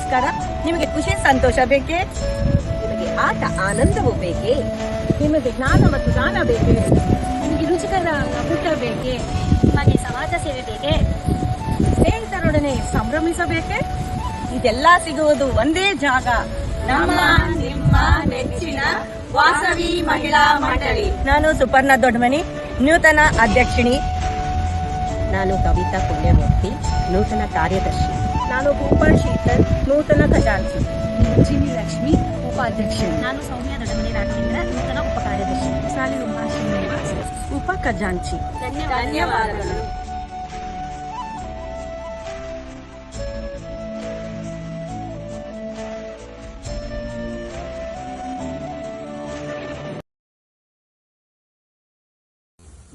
ನಮಸ್ಕಾರ. ನಿಮಗೆ ಖುಷಿ ಸಂತೋಷ ಬೇಕೇ? ನಿಮಗೆ ಆಟ ಆನಂದವೂ ಬೇಕೇ? ನಿಮಗೆ ಜ್ಞಾನ ಮತ್ತು ದಾನ ಬೇಕೇ? ನಿಮಗೆ ರುಚಿಕರ ಊಟ ಬೇಕೇ? ನಿಮಗೆ ಸಮಾಜ ಸೇವೆ ಬೇಕೇ? ಸ್ನೇಹಿತರೊಡನೆ ಸಂಭ್ರಮಿಸಬೇಕೇ? ಇದೆಲ್ಲ ಸಿಗುವುದು ಒಂದೇ ಜಾಗ, ನಮ್ಮ ನಿಮ್ಮ ನೆಚ್ಚಿನ ವಾಸವಿ ಮಹಿಳಾ ಮಂಡಳಿ. ನಾನು ಸುಪರ್ಣ ದೊಡ್ಡಮನಿ, ನೂತನ ಅಧ್ಯಕ್ಷಿಣಿ. ನಾನು ಕವಿತಾ ಪುಣ್ಯಮೂರ್ತಿ, ನೂತನ ಕಾರ್ಯದರ್ಶಿ. ನಾನು ಭೂಪಾಲ್ ಶೀತಲ್, ನೂತನ ಖಜಾಂಚಿ. ಜಿನಿ ಲಕ್ಷ್ಮಿ, ಉಪಾಧ್ಯಕ್ಷೆ. ನಾನು ಸೌಮ್ಯ ದೊಡ್ಡಮನಿ ರಾಘವೇಂದ್ರ, ನೂತನ ಉಪ ಕಾರ್ಯದರ್ಶಿ. ಸಾಲಿ ಉಮಾ ಶ್ರೀನಿವಾಸ್, ಉಪ ಖಜಾಂಚಿ. ಧನ್ಯವಾದಗಳು.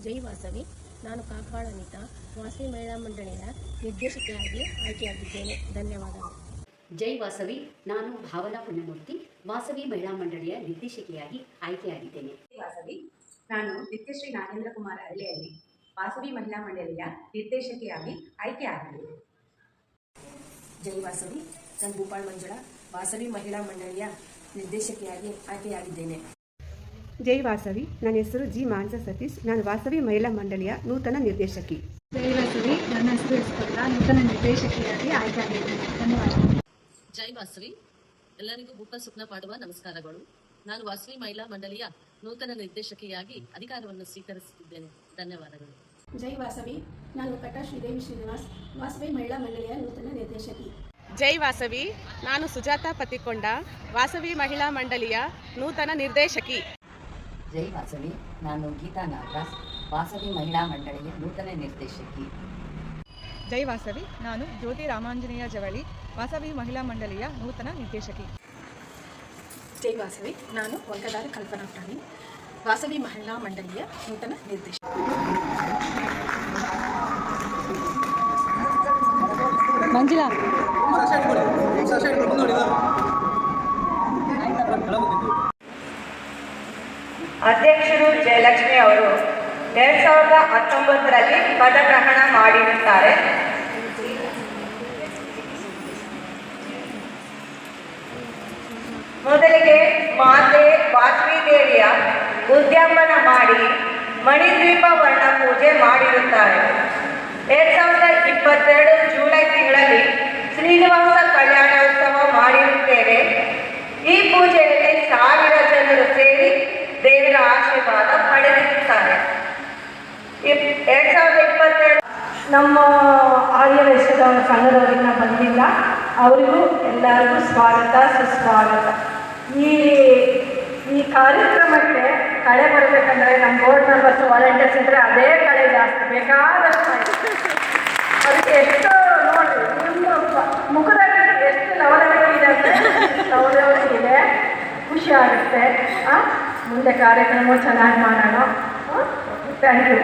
ಜೈ ವಾಸವಿ. ನಾನು ಕಾಪಾಡ ಅನಿತಾ, ವಾಸವಿ ಮಹಿಳಾ ಮಂಡಳಿಯ ನಿರ್ದೇಶಕಿಯಾಗಿ ಆಯ್ಕೆಯಾಗಿದ್ದೇನೆ. ಧನ್ಯವಾದಗಳು. ಜೈ ವಾಸವಿ. ನಾನು ಭಾವನಾ ಪುಣ್ಯಮೂರ್ತಿ, ವಾಸವಿ ಮಹಿಳಾ ಮಂಡಳಿಯ ನಿರ್ದೇಶಕಿಯಾಗಿ ಆಯ್ಕೆಯಾಗಿದ್ದೇನೆ. ವಾಸವಿ. ನಾನು ನಿತ್ಯಶ್ರೀ ನಾಗೇಂದ್ರ ಕುಮಾರ್ ಅರಳಿಯಲ್ಲಿ ವಾಸವಿ ಮಹಿಳಾ ಮಂಡಳಿಯ ನಿರ್ದೇಶಕಿಯಾಗಿ ಆಯ್ಕೆಯಾಗಿದ್ದೇನೆ. ಜೈ ವಾಸವಿ. ನಾನು ಭೂಪಾಲ್ ಮಂಜುಳಾ, ವಾಸವಿ ಮಹಿಳಾ ಮಂಡಳಿಯ ನಿರ್ದೇಶಕಿಯಾಗಿ ಆಯ್ಕೆಯಾಗಿದ್ದೇನೆ. ಜೈ ವಾಸವಿ. ನನ್ನ ಹೆಸರು ಜಿ ಮಾನಸ ಸತೀಶ್, ನಾನು ವಾಸವಿ ಮಹಿಳಾ ಮಂಡಳಿಯ ನೂತನ ನಿರ್ದೇಶಕಿ. ಜೈ ವಾಸವಿ. ನನ್ನ ಹೆಸರು ಇಸ್ಪತ್ರ, ನೂತನ ನಿರ್ದೇಶಕಿಯಾಗಿ ಆಯ್ಕೆಯಾಗಿದ್ದೇನೆ. ಧನ್ಯವಾದಗಳು. ಜೈ ವಾಸವಿ. ಎಲ್ಲರಿಗೂ ಭೂಪಾಲ್ ಸುಪ್ನ ಪಾಡುವ ನಮಸ್ಕಾರಗಳು. ನಾನು ವಾಸವಿ ಮಹಿಳಾ ಮಂಡಳಿಯ ನೂತನ ನಿರ್ದೇಶಕಿಯಾಗಿ ಅಧಿಕಾರವನ್ನು ಸ್ವೀಕರಿಸುತ್ತಿದ್ದೇನೆ. ಧನ್ಯವಾದಗಳು. ಜೈ ವಾಸವಿ. ನಾನು ಕಟ ಶ್ರೀದೇವಿ ಶ್ರೀನಿವಾಸ್, ವಾಸವಿ ಮಹಿಳಾ ಮಂಡಳಿಯ ನೂತನ ನಿರ್ದೇಶಕಿ. ಜೈ ವಾಸವಿ. ನಾನು ಸುಜಾತಾ ಪತಿಕೊಂಡ, ವಾಸವಿ ಮಹಿಳಾ ಮಂಡಳಿಯ ನೂತನ ನಿರ್ದೇಶಕಿ. ಜೈ ವಾಸವಿ. ನಾನು ಗೀತಾ ನಾಗರಾಜ್, ವಾಸವಿ ಮಹಿಳಾ ಮಂಡಳಿಯ ನೂತನ ನಿರ್ದೇಶಕಿ. ಜೈ ವಾಸವಿ. ನಾನು ಜ್ಯೋತಿ ರಾಮಾಂಜನೇಯ ಜವಳಿ, ವಾಸವಿ ಮಹಿಳಾ ಮಂಡಳಿಯ ನೂತನ ನಿರ್ದೇಶಕಿ. ಜೈ ವಾಸವಿ. ನಾನು ವಂಕದಾರ ಕಲ್ಪನಾ ಪ್ರಾಣಿ, ವಾಸವಿ ಮಹಿಳಾ ಮಂಡಳಿಯ ನೂತನ ನಿರ್ದೇಶಕಿ. ಮಂಜುಳಾ. ಅಧ್ಯಕ್ಷರು ಜಯಲಕ್ಷ್ಮಿ ಅವರು 2019ರಲ್ಲಿ ಪದಗ್ರಹಣ ಮಾಡಿರುತ್ತಾರೆ. ಮೊದಲಿಗೆ ಮಾತೆ ವಾಸವಿ ದೇವಿಯ ಉದ್ಯಾಪನ ಮಾಡಿ ಮಣಿದ್ವೀಪ ವರ್ಣ ಪೂಜೆ ಮಾಡಿರುತ್ತಾರೆ. 2022 ಜುಲೈ ತಿಂಗಳಲ್ಲಿ ಶ್ರೀನಿವಾಸ ಕಲ್ಯಾಣೋತ್ಸವ ಮಾಡಿರುತ್ತೇವೆ. ಈ ಪೂಜೆಯಲ್ಲಿ 1000 ಜನರು ಸೇರಿ ದೇವರ ಆಶೀರ್ವಾದ ಪಡೆದಿರುತ್ತಾರೆ. 2022 ನಮ್ಮ ಆರ್ಯ ವೈಶ್ಯದ ಸಂಘದವರಿಂದ ಬಂದಿಲ್ಲ, ಅವರಿಗೂ ಎಲ್ಲರಿಗೂ ಸ್ವಾಗತ ಸುಸ್ವಾಗತ. ಈ ಕಾರ್ಯಕ್ರಮಕ್ಕೆ ಕಳೆ ಬರಬೇಕಂದ್ರೆ ನಮ್ಮ ಬೋರ್ಡ್ ಮೆಂಬರ್ಸ್ ವಾಲಂಟಿಯರ್ಸ್ ಇದ್ದರೆ ಅದೇ ಕಳೆ ಜಾಸ್ತಿ ಬೇಕಾದಷ್ಟು ಅದಕ್ಕೆ ಎಷ್ಟು ನೋಡಿ ನಿಮ್ಮ ಮುಖದಲ್ಲಿ ಎಷ್ಟು ಲವಲವಿಕೆ ಇದೆ ಅಂದರೆ ಲವಲವಿಕೆ ಇದೆ, ಖುಷಿ ಆಗುತ್ತೆ. ಮುಂದೆ ಕಾರ್ಯಕ್ರಮ ಚೆನ್ನಾಗಿ ಮಾಡೋಣ. Thank you.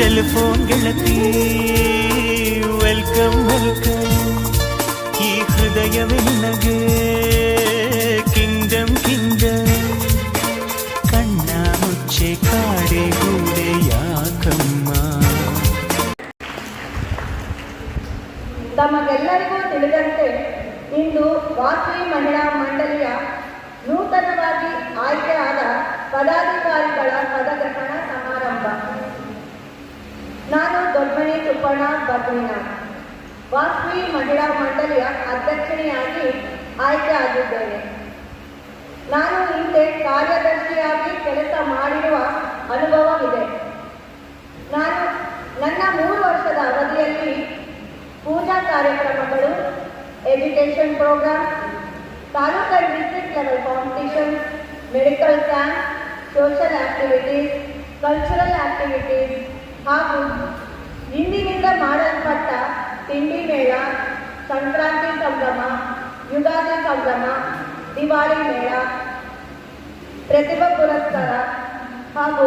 ಟೆಲಿಫೋನ್ ಗೆಳತಿ ವೆಲ್ಕಮ್ ವೆಲ್ಕಮ್, ಈ ಹೃದಯವೇ ನಿನಗೆ ಕಿಂಗ್ಡಮ್ ಕಿಂಗ್ಡಮ್, ಕಣ್ಣ ಮುಚ್ಚೆ ಕಾಡೆ ಗೂಡೆ ಯಾಕಮ್ಮ. ತಮಗೆಲ್ಲರಿಗೂ ತಿಳಿದಂತೆ ಇಂದು ವಾಸವಿ ಮಹಿಳಾ ಮಂಡಳಿಯ ನೂತನವಾಗಿ ಆಯ್ಕೆಯಾದ ಪದಾಧಿಕಾರಿಗಳ ಪದಗ್ರಹಣ ಸಮಾರಂಭ. ನಾನು ದೊಡ್ಡಮನಿ ಸುಪರ್ಣ ಬದ್ರಿನಾಥ್, ವಾಸವಿ ಮಹಿಳಾ ಮಂಡಳಿಯ ಅಧ್ಯಕ್ಷಿಣಿಯಾಗಿ ಆಯ್ಕೆಯಾಗಿದ್ದೇನೆ. ನಾನು ಹಿಂದೆ ಕಾರ್ಯದರ್ಶಿಯಾಗಿ ಕೆಲಸ ಮಾಡಿರುವ ಅನುಭವವಿದೆ. ನಾನು ನನ್ನ 3 ವರ್ಷದ ಅವಧಿಯಲ್ಲಿ ಪೂಜಾ ಕಾರ್ಯಕ್ರಮಗಳು, education program, taluk and district level competition, medical camp, social activities, cultural activities ಹಾಗೂ ಇಂದಿನಿಂದ ಮಾಡಲ್ಪಟ್ಟ ತಿಂಡಿ ಮೇಳ, ಸಂಕ್ರಾಂತಿ ಸಂಭ್ರಮ, ಯುಗಾದಿ ಸಂಭ್ರಮ, ದಿವಾಳಿ ಮೇಳ, ಪ್ರತಿಭಾ ಪುರಸ್ಕಾರ ಹಾಗೂ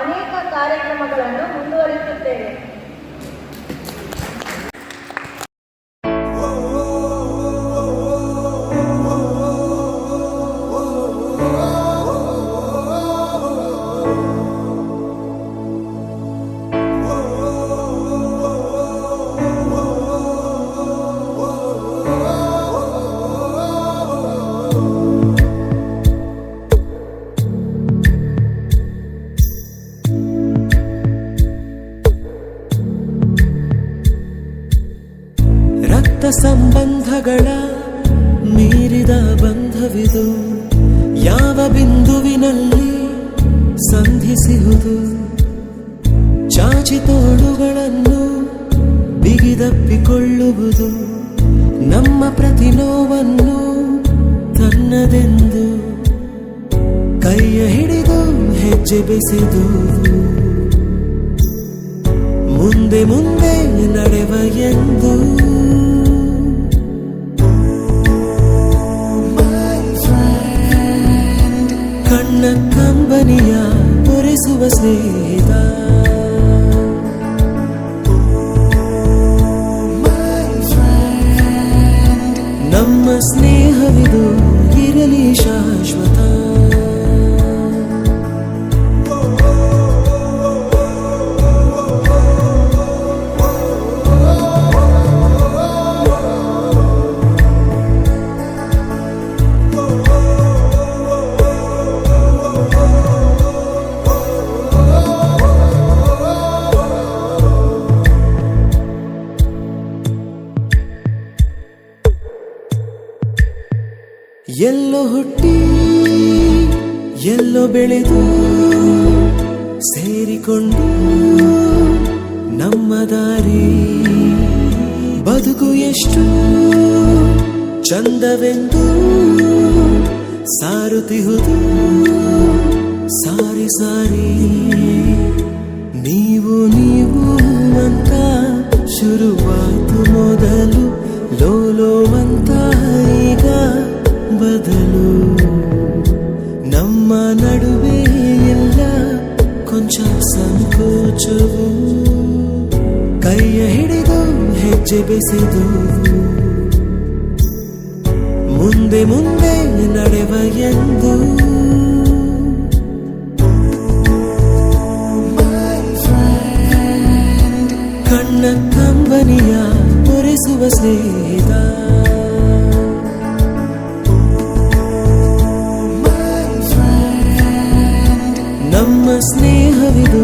ಅನೇಕ ಕಾರ್ಯಕ್ರಮಗಳನ್ನು ಮುಂದುವರಿಸುತ್ತೇವೆ. ಸಂಬಂಧಗಳ ಮೀರಿದ ಬಂಧವಿದು, ಯಾವ ಬಿಂದುವಿನಲ್ಲಿ ಸಂಧಿಸುವುದು, ಚಾಚಿ ತೋಳುಗಳನ್ನು ಬಿಗಿದಪ್ಪಿಕೊಳ್ಳುವುದು, ನಮ್ಮ ಪ್ರತಿ ನೋವನ್ನು ತನ್ನದೆಂದು ಕೈಯ ಹಿಡಿದು ಹೆಜ್ಜೆ ಬೆಸೆದು ಮುಂದೆ ಮುಂದೆ ನಡೆವ ಎಂದು ಕಣ್ಣ ಕಂಬನಿಯ ತೋರಿಸುವ ಸ್ನೇಹಿತ, ನಮ್ಮ ಸ್ನೇಹವಿದು ಇರಲಿ ಶಾಶ್ವತ. ಎಲ್ಲೋ ಹುಟ್ಟಿ ಎಲ್ಲೋ ಬೆಳೆದು ಸೇರಿಕೊಂಡು ನಮ್ಮ ದಾರಿ ಬದುಕು ಎಷ್ಟು ಚಂದವೆಂದು ಸಾರುತ್ತಿಹುದು ಸಾರಿ ಸಾರಿ. ನೀವು ನೀವು ಅಂತ ಶುರುವಾತು ಮೊದಲು, ಲೋಲೋ ಅಂತ ಈಗ ಬದಲು. ನಮ್ಮ ನಡುವೆ ಎಲ್ಲ ಕೊಂಚ ಸಂಕೋಚವು, ಕೈಯ ಹಿಡಿದು ಹೆಜ್ಜೆ ಬೆಸೆದು ಮುಂದೆ ಮುಂದೆ ನಡೆವ ಎಂದು ಕಣ್ಣ ಕಂಬನಿಯ ತೋರಿಸುವ ಸ್ನೇಹಿತ. ನಮ್ಮ ಸ್ನೇಹವಿದು